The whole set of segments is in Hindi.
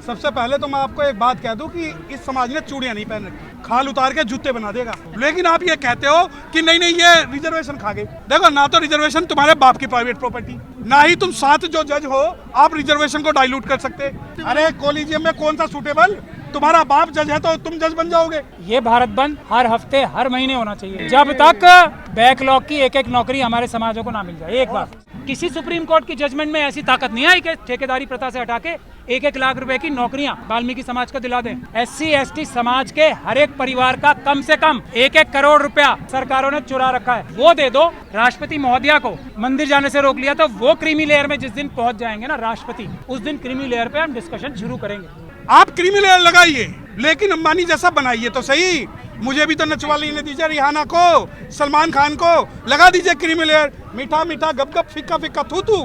सबसे पहले तो मैं आपको एक बात कह दूं कि इस समाज ने चूड़ियां नहीं पहन रखी, खाल उतार के जूते बना देगा। लेकिन आप ये कहते हो कि नहीं नहीं ये रिजर्वेशन खा गए। देखो, ना तो रिजर्वेशन तुम्हारे बाप की प्राइवेट प्रॉपर्टी, ना ही तुम साथ जो जज हो आप रिजर्वेशन को डाइल्यूट कर सकते। अरे कॉलेजियम में कौन सा सूटेबल, तुम्हारा बाप जज है तो तुम जज बन जाओगे। ये भारत बंद हर हफ्ते हर महीने होना चाहिए जब तक बैकलॉग की एक एक नौकरी हमारे समाजों को ना मिल जाए। एक बार किसी सुप्रीम कोर्ट की जजमेंट में ऐसी ताकत नहीं आई कि ठेकेदारी प्रथा से हटा के 1-1 लाख रुपए की नौकरियां वाल्मीकि समाज को दिला दें। SC/ST समाज के हर एक परिवार का कम से कम 1-1 करोड़ रुपया सरकारों ने चुरा रखा है, वो दे दो। राष्ट्रपति महोदया को मंदिर जाने से रोक लिया, तो वो क्रीमी लेयर में जिस दिन पहुंच जाएंगे ना राष्ट्रपति, उस दिन क्रीमी लेयर पे हम डिस्कशन शुरू करेंगे। आप क्रीमी लेयर लगाइए, लेकिन अंबानी जैसा बनाइए तो सही। मुझे भी तो नचवा लेने दीजिए, रिहाना को, सलमान खान को लगा दीजिए क्रीमी लेयर। मीठा मीठा गप गप, फिक्का फिक्का थू थू,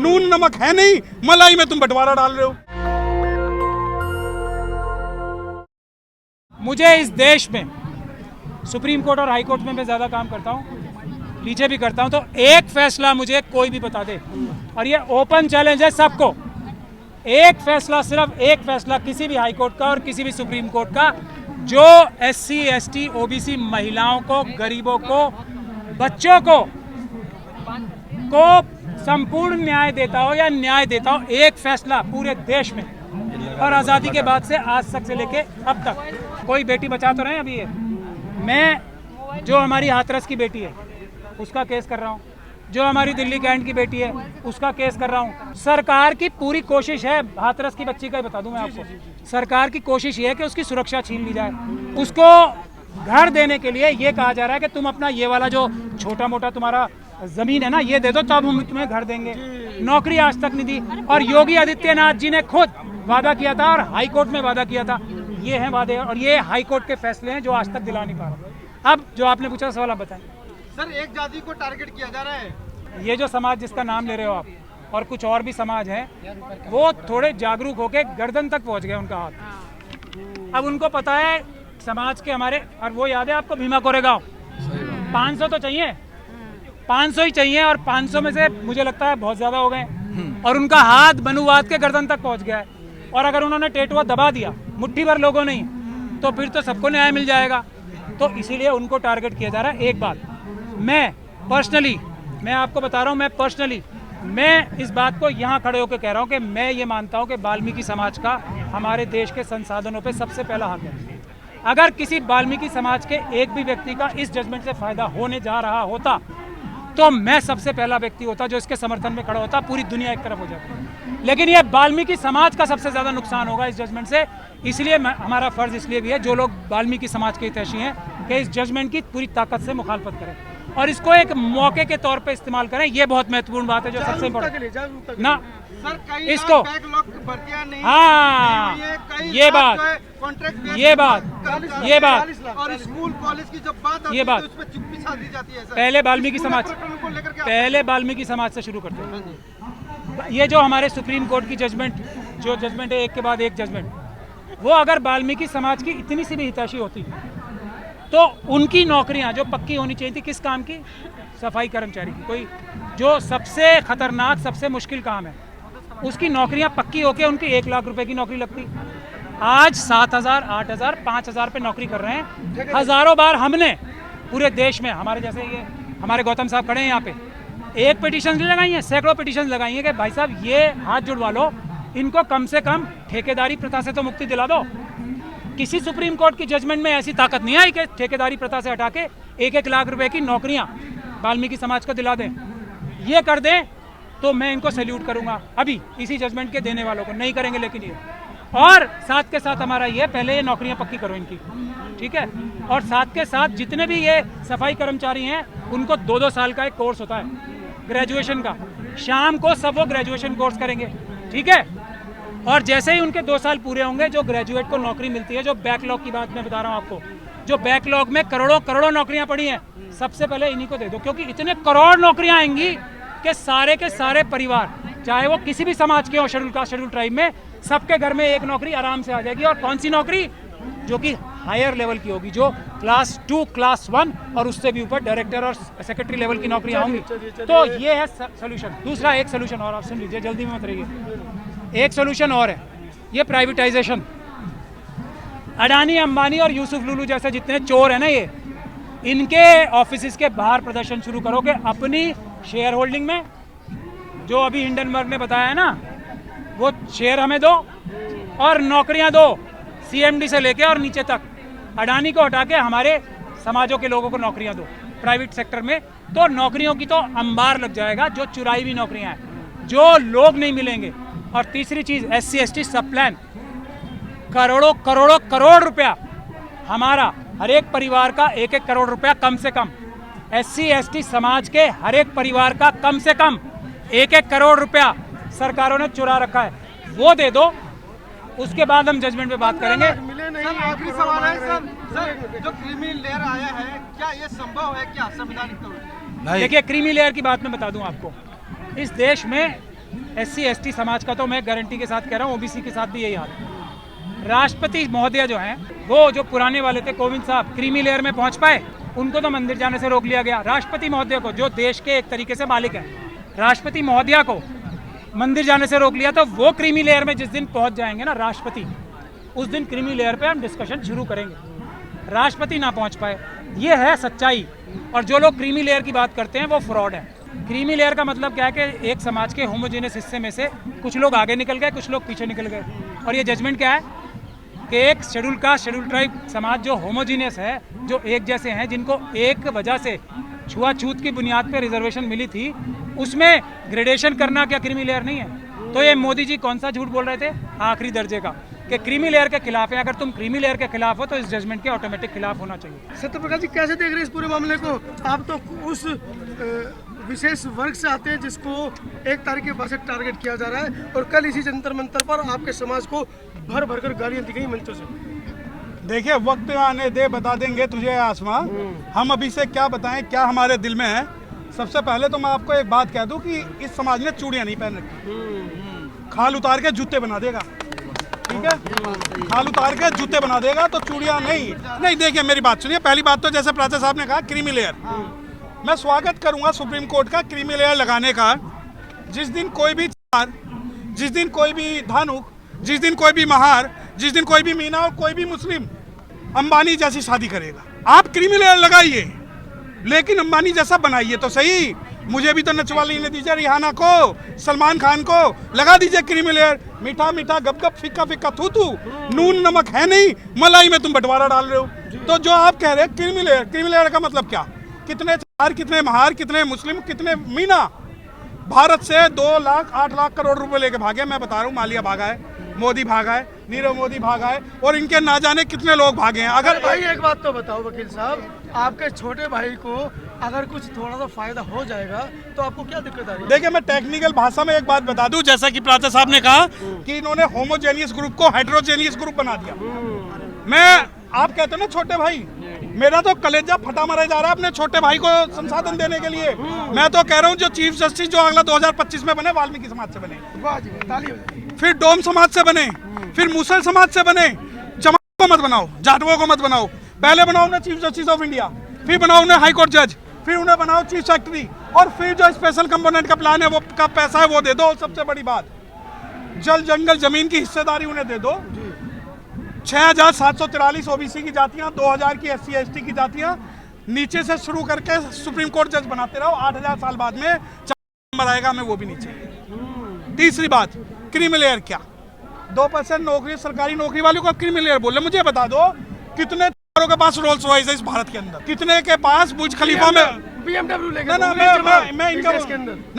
नून नमक है नहीं, मलाई में तुम बंटवारा डाल रहे हो। मुझे इस देश में सुप्रीम कोर्ट और हाई कोर्ट में मैं ज्यादा काम करता हूँ, पीछे भी करता हूँ, तो एक फैसला मुझे कोई भी बता दे, और ये ओपन चैलेंज है सबको, एक फैसला, सिर्फ एक फैसला किसी भी हाई कोर्ट का और किसी भी सुप्रीम कोर्ट का, जो SC/ST OBC महिलाओं को, गरीबों को, बच्चों को संपूर्ण न्याय देता हो या न्याय देता हो, एक फैसला पूरे देश में। और आज़ादी के बाद से आज तक से लेके अब तक कोई बेटी बचा तो रहे अभी। ये मैं जो हमारी हाथरस की बेटी है उसका केस कर रहा हूँ, जो हमारी दिल्ली कैंट की बेटी है उसका केस कर रहा हूँ। सरकार की पूरी कोशिश है, हाथरस की बच्ची का ही बता दूं मैं आपको, सरकार की कोशिश ये है कि उसकी सुरक्षा छीन ली जाए। उसको घर देने के लिए ये कहा जा रहा है कि तुम अपना ये वाला जो छोटा मोटा तुम्हारा जमीन है ना ये दे दो, तब हम तुम्हें घर देंगे। नौकरी आज तक नहीं दी, और योगी आदित्यनाथ जी ने खुद वादा किया था और हाई कोर्ट में वादा किया था। ये हैं वादे, और ये हाई कोर्ट के फैसले हैं जो आज तक दिला नहीं पा रहा। अब जो आपने पूछा सवाल आप बताएं। सर, एक जाति को टारगेट किया जा रहा है। ये जो समाज जिसका नाम ले रहे हो आप, और कुछ और भी समाज हैं, वो थोड़े जागरूक होके गर्दन तक पहुंच गए उनका हाथ। अब उनको पता है समाज के हमारे, और वो याद है आपको भीमा कोरेगांव, 500 तो चाहिए, 500 ही चाहिए, और 500 में से मुझे लगता है बहुत ज्यादा हो गए, और उनका हाथ मनुवाद के गर्दन तक पहुंच गया है। और अगर उन्होंने टेटुआ दबा दिया, मुट्ठी भर लोगों नहीं, तो फिर तो सबको न्याय मिल जाएगा। तो इसीलिए उनको टारगेट किया जा रहा है। एक बात मैं पर्सनली, मैं आपको बता रहा हूँ, मैं पर्सनली, मैं इस बात को यहाँ खड़े होकर कह रहा हूँ कि मैं ये मानता हूँ कि वाल्मीकि समाज का हमारे देश के संसाधनों पे सबसे पहला हक है। अगर किसी वाल्मीकि समाज के एक भी व्यक्ति का इस जजमेंट से फायदा होने जा रहा होता, तो मैं सबसे पहला व्यक्ति होता जो इसके समर्थन में खड़ा होता, पूरी दुनिया एक तरफ हो जाती। लेकिन ये वाल्मीकि समाज का सबसे ज्यादा नुकसान होगा इस जजमेंट से। इसलिए हमारा फर्ज इसलिए भी है, जो लोग वाल्मीकि समाज के हितैषी हैं, कि इस जजमेंट की पूरी ताकत से मुखालफत करें और इसको एक मौके के तौर पे इस्तेमाल करें। ये बहुत महत्वपूर्ण बात है, जो सबसे इम्पोर्टेंट ना सर, इसको, भर्तियां नहीं, हाँ, ये बात, और स्कूल कॉलेज की जब बात आती ये बात, है तो उस पर चुप्पी साधी जाती है। सर, पहले वाल्मीकि समाज, पहले वाल्मीकि समाज से शुरू करते हैं। ये जो हमारे सुप्रीम कोर्ट की जजमेंट, जो जजमेंट है एक के बाद एक जजमेंट, वो अगर वाल्मीकि समाज की इतनी सी भी हितैषी होती तो उनकी नौकरियां जो पक्की होनी चाहिए थी, किस काम की, सफाई कर्मचारी की, कोई जो सबसे खतरनाक सबसे मुश्किल काम है, उसकी नौकरियां पक्की होके उनकी 1 लाख रुपए की नौकरी लगती। आज 7,000, 8,000, 5,000 पे नौकरी कर रहे हैं। हजारों बार हमने पूरे देश में, हमारे जैसे ये हमारे गौतम साहब खड़े हैं यहाँ पे, एक पिटीशन नहीं लगाई है, सैकड़ों पिटीशन लगाई है कि भाई साहब ये हाथ जुड़वा लो, इनको कम से कम ठेकेदारी प्रथा से तो मुक्ति दिला दो। किसी सुप्रीम कोर्ट की जजमेंट में ऐसी ताकत नहीं आई कि ठेकेदारी प्रथा से हटा के 1-1 लाख रुपए की नौकरियां वाल्मीकि समाज को दिला दें। ये कर दें तो मैं इनको सैल्यूट करूंगा, अभी इसी जजमेंट के देने वालों को। नहीं करेंगे लेकिन ये, और साथ के साथ हमारा ये, पहले ये नौकरियां पक्की करो इनकी, ठीक है। और साथ के साथ जितने भी ये सफाई कर्मचारी हैं उनको 2-2 साल का एक कोर्स होता है ग्रेजुएशन का, शाम को सब वो ग्रेजुएशन कोर्स करेंगे, ठीक है। और जैसे ही उनके 2 साल पूरे होंगे, जो ग्रेजुएट को नौकरी मिलती है, जो बैकलॉग की बात मैं बता रहा हूँ आपको, जो बैकलॉग में करोड़ों करोड़ों नौकरियां पड़ी हैं, सबसे पहले इन्हीं को दे दो, क्योंकि इतने करोड़ नौकरियां आएंगी कि सारे के सारे परिवार, चाहे वो किसी भी समाज के हो, शेड्यूल कास्ट, शेड्यूल ट्राइब में, सबके घर में एक नौकरी आराम से आ जाएगी। और कौन सी नौकरी, जो कि हायर लेवल की होगी, जो क्लास 2, क्लास 1 और उससे भी ऊपर डायरेक्टर और सेक्रेटरी लेवल की नौकरियां होंगी। तो ये है सोल्यूशन। दूसरा एक सोल्यूशन और, आप सुन लीजिए, जल्दी में मत रहिए, एक सोल्यूशन और है। ये प्राइवेटाइजेशन, अडानी अंबानी और यूसुफ लुलू जैसे जितने चोर हैं ना, ये इनके ऑफिस के बाहर प्रदर्शन शुरू करो कि अपनी शेयर होल्डिंग में, जो अभी हिंडनबर्ग ने बताया है ना, वो शेयर हमें दो और नौकरियां दो, सीएमडी से लेके और नीचे तक। अडानी को हटा के हमारे समाजों के लोगों को नौकरियां दो प्राइवेट सेक्टर में, तो नौकरियों की तो अंबार लग जाएगा, जो चुराई हुई नौकरियां हैं, जो लोग नहीं मिलेंगे। और तीसरी चीज, SC ST सब प्लान, करोड़ों करोड़ों करोड़ रुपया, हमारा हर एक परिवार का 1-1 करोड़ रुपया कम से कम, SC ST समाज के हर एक परिवार का कम से कम 1-1 करोड़ रुपया सरकारों ने चुरा रखा है, वो दे दो। उसके बाद हम जजमेंट पे बात करेंगे। मिले नहीं। सर आखिरी सवाल है सर, जो क्रीमी लेयर आया है, क्या ये संभव है क्या संवैधानिक तौर पर? देखिए, क्रीमी लेयर की बात मैं बता दूं आपको, इस देश में SC ST समाज का तो मैं गारंटी के साथ कह रहा हूँ, OBC के साथ भी यही हाल है। राष्ट्रपति महोदय जो हैं, वो जो पुराने वाले थे कोविंद साहब, क्रीमी लेयर में पहुंच पाए, उनको तो मंदिर जाने से रोक लिया गया। राष्ट्रपति महोदय को, जो देश के एक तरीके से मालिक है, राष्ट्रपति महोदया को मंदिर जाने से रोक लिया, तो वो क्रीमी लेयर में जिस दिन पहुंच जाएंगे ना राष्ट्रपति, उस दिन क्रीमी लेयर पे हम डिस्कशन शुरू करेंगे। राष्ट्रपति ना पहुंच पाए, ये है सच्चाई। और जो लोग क्रीमी लेयर की बात करते हैं वो फ्रॉड है। क्रीमी लेयर का मतलब क्या है कि एक समाज के होमोजेनियस हिस्से में से कुछ लोग आगे निकल गए, कुछ लोग पीछे निकल गए। और ये जजमेंट क्या है कि एक शेड्यूल कास्ट, शेड्यूल ट्राइब समाज जो होमोजीनियस है, जो एक जैसे हैं, जिनको एक वजह से छुआछूत की बुनियाद पर रिजर्वेशन मिली थी, उसमें ग्रेडेशन करना क्या क्रीमी लेयर नहीं है? तो ये मोदी जी कौन सा झूठ बोल रहे थे आखिरी दर्जे का, कि क्रीमी लेयर के खिलाफ है। अगर तुम क्रीमी लेयर के खिलाफ हो तो इस जजमेंट के ऑटोमेटिक खिलाफ होना चाहिए। सत्यप्रकाश जी, कैसे देख रहे हैं इस पूरे मामले को? आप तो उस विशेष वर्ग से आते हैं जिसको 1 तारीख के बाद से टारगेट किया जा रहा है, और कल इसी जंतर मंतर पर आपके समाज को भर भर कर गालियां दी गई मंचों से। देखिए, वक्त आने दे, बता देंगे तुझे आसमां। हम अभी से क्या बताएं, क्या हमारे दिल में है। सबसे पहले तो मैं आपको एक बात कह दूं कि इस समाज ने चूड़ियां नहीं पहन रखी, खाल उतार के जूते बना देगा, ठीक है? खाल उतार के जूते बना देगा, तो चूड़ियां नहीं। देखिए, मेरी बात सुनिए। पहली बात तो जैसे प्राचा साहब ने कहा, क्रीमी लेयर, मैं स्वागत करूंगा सुप्रीम कोर्ट का क्रीमी लेयर लगाने का। जिस दिन कोई भी चार, जिस दिन कोई भी धानुक, जिस दिन कोई भी महार, जिस दिन कोई भी मीना और कोई भी मुस्लिम अंबानी जैसी शादी करेगा, आप क्रीमी लेयर लगाइए, लेकिन अंबानी जैसा बनाइए तो सही। मुझे भी तो नचवा लेने दीजिए, रिहाना को, सलमान खान को लगा दीजिए क्रीमी लेयर। मीठा मीठा गप गप, फिक्का फिक्का थू थू, नून नमक है नहीं, मलाई में तुम बंटवारा डाल रहे हो। तो जो आप कह रहे हैं क्रीमी लेयर, क्रीमी लेयर का मतलब क्या? कितने चार, कितने महार, कितने मुस्लिम, कितने मीना भारत से 2 लाख 8 लाख करोड़ रुपए लेके भागे। मैं बता रहा हूँ, मालिया भागा है, मोदी भागा है, नीरव मोदी भागा है, और इनके ना जाने कितने लोग भागे हैं। अगर भाई एक बात तो बताओ वकील साहब, आपके छोटे भाई को अगर कुछ थोड़ा सा फायदा हो जाएगा तो आपको क्या दिक्कत आ रही है? देखिए, मैं टेक्निकल भाषा में एक बात बता दूं, जैसा कि प्राचा साहब ने कहा कि इन्होंने होमोजेनियस ग्रुप को हेटेरोजेनियस ग्रुप बना दिया। मैं, आप कहते हो ना छोटे भाई, मेरा तो कलेजा फटा मारा जा रहा है अपने छोटे भाई को संसाधन देने के लिए। मैं तो कह रहा हूं, जो चीफ जस्टिस जो अगला 2025 में बने, वाल्मीकि समाज से बने, वाह जी, ताली हो जाए। फिर डोम समाज से बने, फिर मुसल समाज से बने। जमात को मत बनाओ, जाटवों को मत बनाओ। पहले बनाओ उन्हें चीफ जस्टिस ऑफ इंडिया, फिर बनाओ उन्हें हाई कोर्ट जज, फिर उन्हें बनाओ चीफ सेक्रेटरी, और फिर जो स्पेशल कंपोनेंट का प्लान है, वो का पैसा है वो दे दो। सबसे बड़ी बात, जल जंगल जमीन की हिस्सेदारी उन्हें दे दो। 6743 ओबीसी की जातियां, 2000 की SC ST की जातियां, नीचे से शुरू करके सुप्रीम कोर्ट जज बनाते रहो। 8000 साल बाद में 4 नंबर आएगा, हमें वो भी नहीं चाहिए। तीसरी बात, क्रीमी लेयर क्या? 2% नौकरी, सरकारी नौकरी वालों को क्रीमी लेयर बोल रहे? मुझे बता दो, कितने के पास रोल्स रॉयस है इस भारत के अंदर? कितने के पास बुर्ज खलीफा में BMW लेके? मैं इनका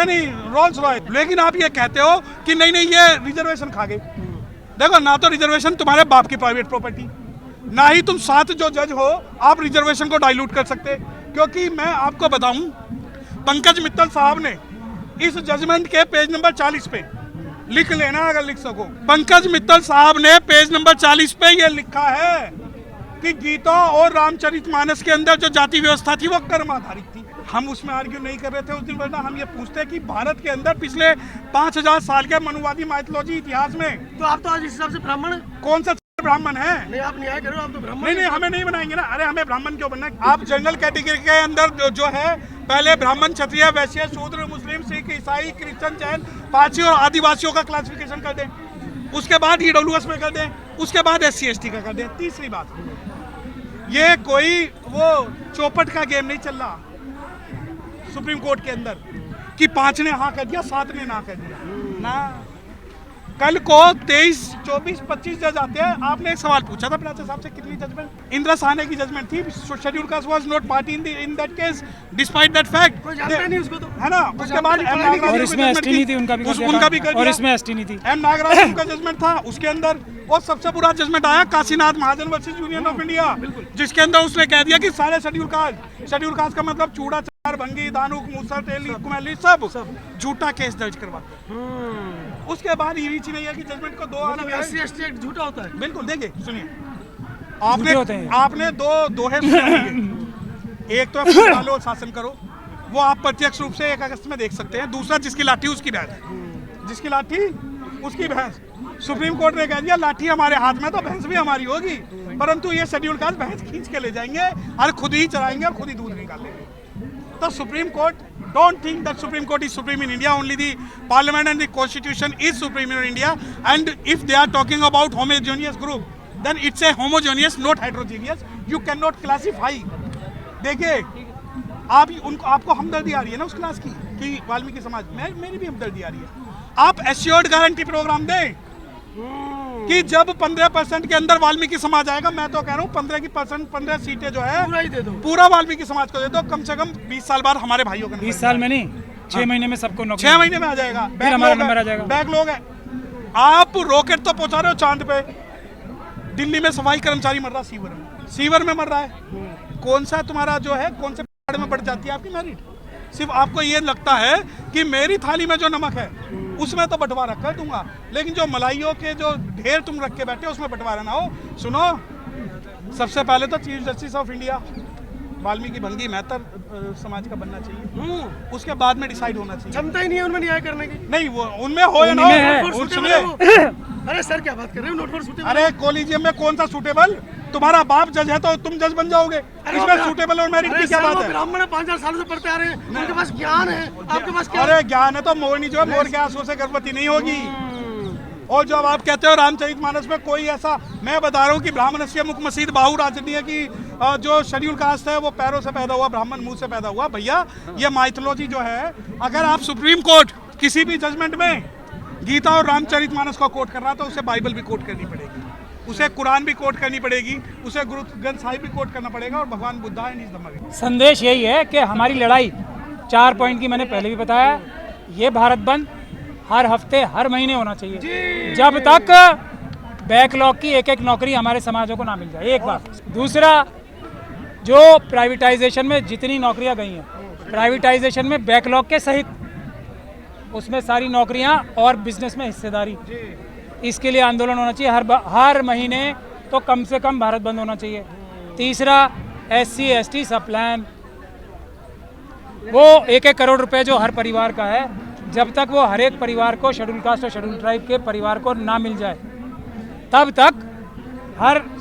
नहीं, रोल्स रॉयस। लेकिन आप ये कहते हो कि नहीं ये रिजर्वेशन खा गए। देखो, ना तो रिजर्वेशन तुम्हारे बाप की प्राइवेट प्रॉपर्टी, ना ही तुम 7 जो जज हो आप रिजर्वेशन को डाइल्यूट कर सकते। क्योंकि मैं आपको बताऊं, पंकज मित्तल साहब ने इस जजमेंट के पेज नंबर 40 पे, लिख लेना अगर लिख सको, पंकज मित्तल साहब ने पेज नंबर 40 पे ये लिखा है कि गीता और रामचरितमानस के अंदर जो जाति व्यवस्था थी वो कर्म आधारित थी। हम उसमें आर्ग्यू नहीं कर रहे थे उस दिन, वरना हम ये पूछते हैं कि भारत के अंदर पिछले 5000 साल के मनुवादी माइथोलॉजी इतिहास में, तो आप तो आज इस हिसाब से ब्राह्मण कौन सा ब्राह्मण है? नहीं, आप न्याय करो, आप तो ब्राह्मण। नहीं, हमें नहीं बनाएंगे ना। अरे हमें ब्राह्मण क्यों बनना है? आप जनरल कैटेगरी के अंदर जो है, पहले ब्राह्मण, क्षत्रिय, वैश्य, शूद्र, मुस्लिम, सिख, ईसाई, क्रिश्चियन, जैन, पारसी और आदिवासियों का क्लासिफिकेशन कर दें। उसके बाद EWS में कर दें, उसके बाद SC ST का कर दें। तीसरी बात, ये कोई वो चौपट का गेम नहीं चल रहा सुप्रीम कोर्ट के अंदर कि 5 ने हाँ कर दिया 7 ने ना कर दिया ना। कल को 23, 24, 25 जज आते हैं। आपने एक सवाल पूछा था प्राचा साहब से, कितनी जजमेंट इंदिरा साहने की जजमेंट थी। Schedule caste was not party in that case despite that fact, कोई जानता नहीं उसको तो, है ना। उसके बाद और इसमें एसटी नहीं थी, उनका भी कर दिया, और इसमें एसटी नहीं थी। एम नागराजन का जजमेंट था उसके अंदर। और सबसे बुरा जजमेंट आया काशीनाथ महाजन वर्सेस यूनियन ऑफ इंडिया, जिसके अंदर उसने कह दिया कि सारे शेड्यूल कास्ट का मतलब चूड़ा चार भंगी दानुक मूसा टेली कुमेली सब झूठा केस दर्ज करवाते। उसके बाद ये चिन्हैया की जजमेंट को 2 आने में SC ST एक्ट झूठा होता है। बिल्कुल। देखिए सुनिए, होते हैं। आपने दो दोहे सुने होंगे। एक तो फूट डालो शासन करो, वो आप प्रत्यक्ष रूप से 1 अगस्त में देख सकते हैं। दूसरा, जिसकी लाठी उसकी भैंस, जिसकी लाठी उसकी भैंस। सुप्रीम कोर्ट ने कह दिया लाठी हमारे हाथ में तो भैंस भी हमारी होगी, परंतु ये शेड्यूल कास्ट भैंस खींच के ले जाएंगे और खुद ही चराएंगे और खुद ही दूध निकालेंगे। तो supreme court, don't think that Supreme Court is supreme in India. Only the Parliament and the Constitution is supreme in India. And if they are talking about homogeneous group, then it's a homogeneous, not heterogeneous. You cannot classify. देखिए, आपको हमदर्दी आ रही है ना उस क्लास की कि वाल्मीकि समाज में, मेरी भी हमदर्दी आ रही है। आप एश्योर्ड गारंटी प्रोग्राम दें कि जब 15% के अंदर वाल्मीकि समाज आएगा, मैं तो कह रहा हूँ 15 सीटें जो है पूरा ही दे दो, पूरा पूरा वाल्मीकि समाज को दे दो। कम से कम 20 साल बाद हमारे भाइयों को 20 साल में नहीं, 6 महीने में सबको नौकरी, 6 महीने में आ जाएगा। फिर हमारा नंबर आ जाएगा। बैक लोग है, आप रॉकेट तो पहुंचा रहे हो चांद पे। दिल्ली में सफाई कर्मचारी मर रहा सीवर में मर रहा है। कौन सा तुम्हारा जो है, कौन से पहाड़ में बढ़ जाती है आपकी मेरिट? सिर्फ आपको ये लगता है कि मेरी थाली में जो नमक है उसमें तो बंटवारा कर दूंगा, लेकिन जो मलाइयों के जो ढेर तुम रख के बैठे उसमें बंटवारा ना हो। सुनो, सबसे पहले तो chief justice of India Valmiki भंगी मेहतर समाज का बनना चाहिए, उसके बाद में डिसाइड होना चाहिए। क्षमता ही नहीं है उनमें न्याय करने की। नहीं, वो उनमें हो या ना हो, सुनिए। अरे सर क्या बात कर रहे हो, नोट फॉर सूटेबल। अरे कोलिजियम में कौन सा सूटेबल? तुम्हारा बाप जज है तो तुम जज बन जाओगे। इसमें सूटेबल और मेरिट की क्या बात है? ब्राह्मण है, 5000 सालों से पढ़ते आ रहे हैं, उनके पास ज्ञान है, आपके पास क्या? अरे ज्ञान है तो मोरनी जो है मोर के आंसुओं से गर्भवती नहीं होगी। और जब आप कहते हो रामचरितमानस में कोई ऐसा, मैं बता रहा हूँ कि ब्राह्मणस्य मुख मसीद बाहु राजनीय की जो शेड्यूल कास्ट है वो पैरों से पैदा हुआ, ब्राह्मण मुंह से पैदा हुआ। भैया ये माइथोलॉजी जो है, अगर आप सुप्रीम कोर्ट किसी भी जजमेंट में गीता और रामचरितमानस को कोट कर रहा तो उसे बाइबल भी कोट करनी पड़ेगी, उसे कुरान भी कोट करनी पड़ेगी, उसे गुरु ग्रंथ साहिब भी कोट करना पड़ेगा, और भगवान बुद्धा एंड हिज धम्म। संदेश यही है कि हमारी लड़ाई 4 पॉइंट की मैंने पहले भी बताया, ये भारत बंद हर हफ्ते हर महीने होना चाहिए जब तक बैकलॉग की एक नौकरी हमारे समाजों को ना मिल जाए। एक बात। दूसरा, जो प्राइवेटाइजेशन में जितनी नौकरियां गई हैं, प्राइवेटाइजेशन में बैकलॉग के सहित उसमें सारी नौकरियां और बिजनेस में हिस्सेदारी, इसके लिए आंदोलन होना चाहिए। हर महीने तो कम से कम भारत बंद होना चाहिए। तीसरा, SC ST सब प्लान, वो 1-1 करोड़ रुपए जो हर परिवार का है, जब तक वो हर एक परिवार को, शेड्यूल कास्ट और शेड्यूल ट्राइब के परिवार को ना मिल जाए, तब तक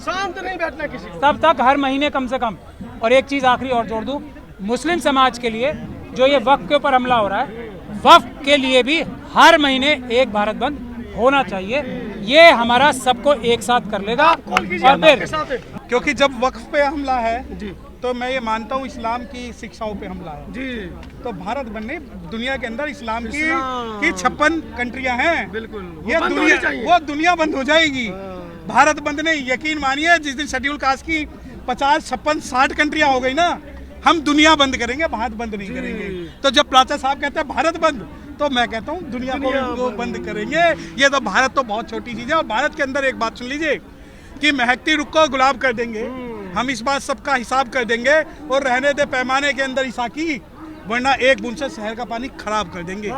शांत नहीं बैठना किसी को, तब तक हर महीने कम से कम। और एक चीज़ आखिरी और जोड़ दूं, मुस्लिम समाज के लिए जो ये वक्फ के ऊपर हमला हो रहा है, वक्फ के लिए भी हर महीने एक भारत बंद होना चाहिए। ये हमारा सबको एक साथ कर लेगा। और फिर क्योंकि जब वक्फ पे हमला है जी, तो मैं ये मानता हूँ इस्लाम की शिक्षाओं पे हमला है जी। तो भारत बनने, दुनिया के अंदर इस्लाम की 56 कंट्रियां हैं, बिल्कुल ये दुनिया बंद हो जाएगी। भारत बंद नहीं, यकीन मानिए जिस दिन शेड्यूल कास्ट की 50, 56, 60 कंट्रियां हो गई ना, हम दुनिया बंद करेंगे, भारत बंद नहीं करेंगे। तो जब प्राचा साहब कहते हैं भारत बंद, तो मैं कहता हूँ दुनिया को बंद करेंगे। ये तो भारत तो बहुत छोटी चीज है। और भारत के अंदर एक बात सुन लीजिए कि महकती रुख को गुलाब कर देंगे हम, इस बात सबका हिसाब कर देंगे, और रहने दे पैमाने के अंदर ईसाकी, वरना एक बूंद से शहर का पानी खराब कर देंगे।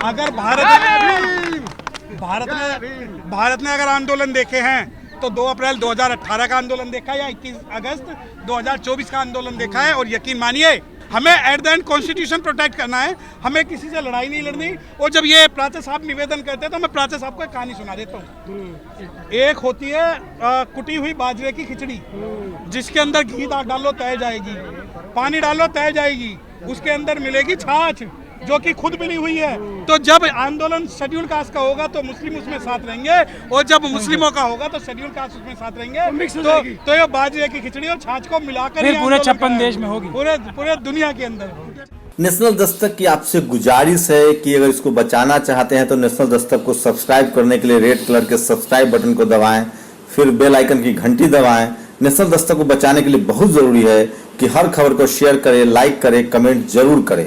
अगर भारत ने अगर आंदोलन देखे हैं तो 2 अप्रैल 2018 का आंदोलन देखा है या 21 अगस्त 2024 का आंदोलन देखा है। और यकीन मानिए हमें at the end constitution protect करना है, हमें किसी से लड़ाई नहीं लड़नी। और जब ये प्राचा साहब निवेदन करते हैं तो मैं प्राचा साहब को एक कहानी सुना देता हूँ। एक होती है कुटी हुई बाजरे की खिचड़ी, जिसके अंदर घी डालो तय जाएगी, पानी डालो तय जाएगी, उसके अंदर मिलेगी छाछ, जो कि खुद मिली हुई है। तो जब आंदोलन शेड्यूल कास्ट का होगा तो मुस्लिम उसमें साथ रहेंगे, और जब मुस्लिमों का होगा तो शेड्यूल कास्ट उसमें साथ रहेंगे। तो ये बाजरे की खिचड़ी और छाछ को मिलाकर फिर ही पूरे आंदोलन 56 देश में कराएंगे। होगी। पूरे दुनिया के अंदर। नेशनल दस्तक की आपसे गुजारिश है कि अगर इसको बचाना चाहते हैं तो नेशनल दस्तक को सब्सक्राइब करने के लिए रेड कलर के सब्सक्राइब बटन को दबाएं, फिर बेल आइकन की घंटी दबाएं। नेशनल दस्तक को बचाने के लिए बहुत जरूरी है कि हर खबर को शेयर करें, लाइक करें, कमेंट जरूर करें।